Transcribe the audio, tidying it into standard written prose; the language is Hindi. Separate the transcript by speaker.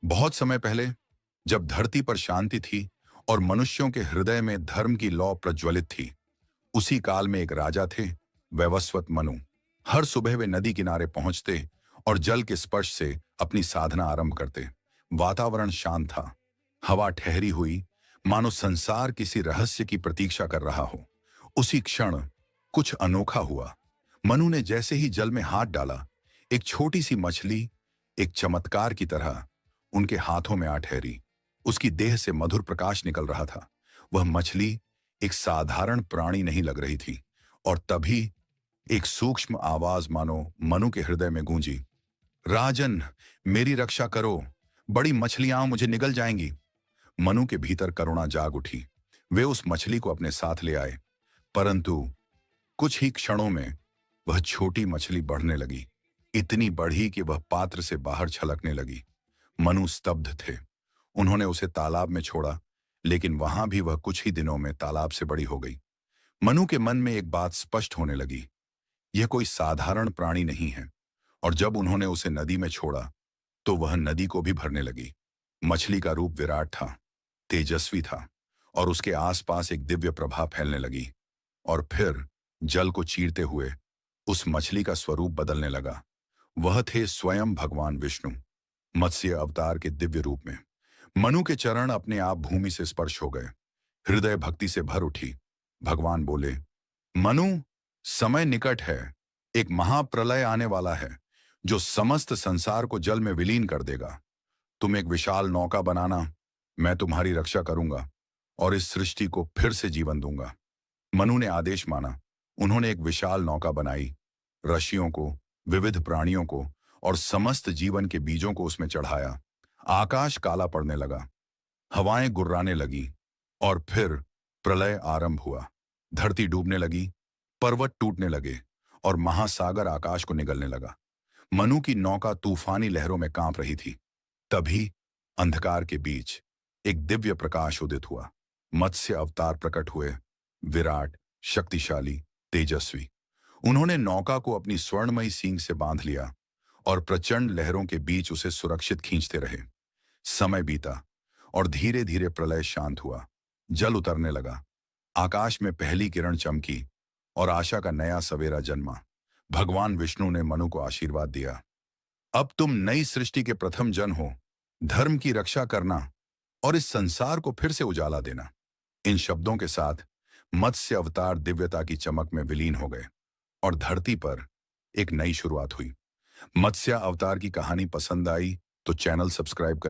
Speaker 1: बहुत समय पहले, जब धरती पर शांति थी और मनुष्यों के हृदय में धर्म की लौ प्रज्वलित थी, उसी काल में एक राजा थे, वैवस्वत मनु। हर सुबह वे नदी किनारे पहुंचते और जल के स्पर्श से अपनी साधना आरंभ करते। वातावरण शांत था, हवा ठहरी हुई, मानो संसार किसी रहस्य की प्रतीक्षा कर रहा हो। उसी क्षण कुछ अनोखा हुआ। मनु ने जैसे ही जल में हाथ डाला, एक छोटी सी मछली एक चमत्कार की तरह उनके हाथों में आ ठहरी। उसकी देह से मधुर प्रकाश निकल रहा था। वह मछली एक साधारण प्राणी नहीं लग रही थी। और तभी एक सूक्ष्म आवाज मानो मनु के हृदय में गूंजी, राजन, मेरी रक्षा करो, बड़ी मछलियां मुझे निगल जाएंगी। मनु के भीतर करुणा जाग उठी। वे उस मछली को अपने साथ ले आए, परंतु कुछ ही क्षणों में वह छोटी मछली बढ़ने लगी। इतनी बढ़ी कि वह पात्र से बाहर छलकने लगी। मनु स्तब्ध थे। उन्होंने उसे तालाब में छोड़ा, लेकिन वहां भी वह कुछ ही दिनों में तालाब से बड़ी हो गई। मनु के मन में एक बात स्पष्ट होने लगी, यह कोई साधारण प्राणी नहीं है। और जब उन्होंने उसे नदी में छोड़ा, तो वह नदी को भी भरने लगी। मछली का रूप विराट था, तेजस्वी था, और उसके आसपास एक दिव्य प्रभा फैलने लगी। और फिर जल को चीरते हुए उस मछली का स्वरूप बदलने लगा। वह थे स्वयं भगवान विष्णु, मत्स्य अवतार के दिव्य रूप में। मनु के चरण अपने आप भूमि से स्पर्श हो गए। हृदय भक्ति से भर उठी। भगवान बोले, मनु, समय निकट है। एक महाप्रलय आने वाला है, जो समस्त संसार को जल में विलीन कर देगा। तुम एक विशाल नौका बनाना, मैं तुम्हारी रक्षा करूंगा और इस सृष्टि को फिर से जीवन दूंगा। मनु ने आदेश माना। उन्होंने एक विशाल नौका बनाई, ऋषियों को, विविध प्राणियों को और समस्त जीवन के बीजों को उसमें चढ़ाया। आकाश काला पड़ने लगा, हवाएं गुर्राने लगी, और फिर प्रलय आरंभ हुआ। धरती डूबने लगी, पर्वत टूटने लगे, और महासागर आकाश को निगलने लगा। मनु की नौका तूफानी लहरों में कांप रही थी। तभी अंधकार के बीच एक दिव्य प्रकाश उदित हुआ। मत्स्य अवतार प्रकट हुए, विराट, शक्तिशाली, तेजस्वी। उन्होंने नौका को अपनी स्वर्णमयी सींग से बांध लिया और प्रचंड लहरों के बीच उसे सुरक्षित खींचते रहे। समय बीता और धीरे धीरे प्रलय शांत हुआ। जल उतरने लगा, आकाश में पहली किरण चमकी और आशा का नया सवेरा जन्मा। भगवान विष्णु ने मनु को आशीर्वाद दिया, अब तुम नई सृष्टि के प्रथम जन हो। धर्म की रक्षा करना और इस संसार को फिर से उजाला देना। इन शब्दों के साथ मत्स्य अवतार दिव्यता की चमक में विलीन हो गए और धरती पर एक नई शुरुआत हुई। मत्स्य अवतार की कहानी पसंद आई तो चैनल सब्सक्राइब कर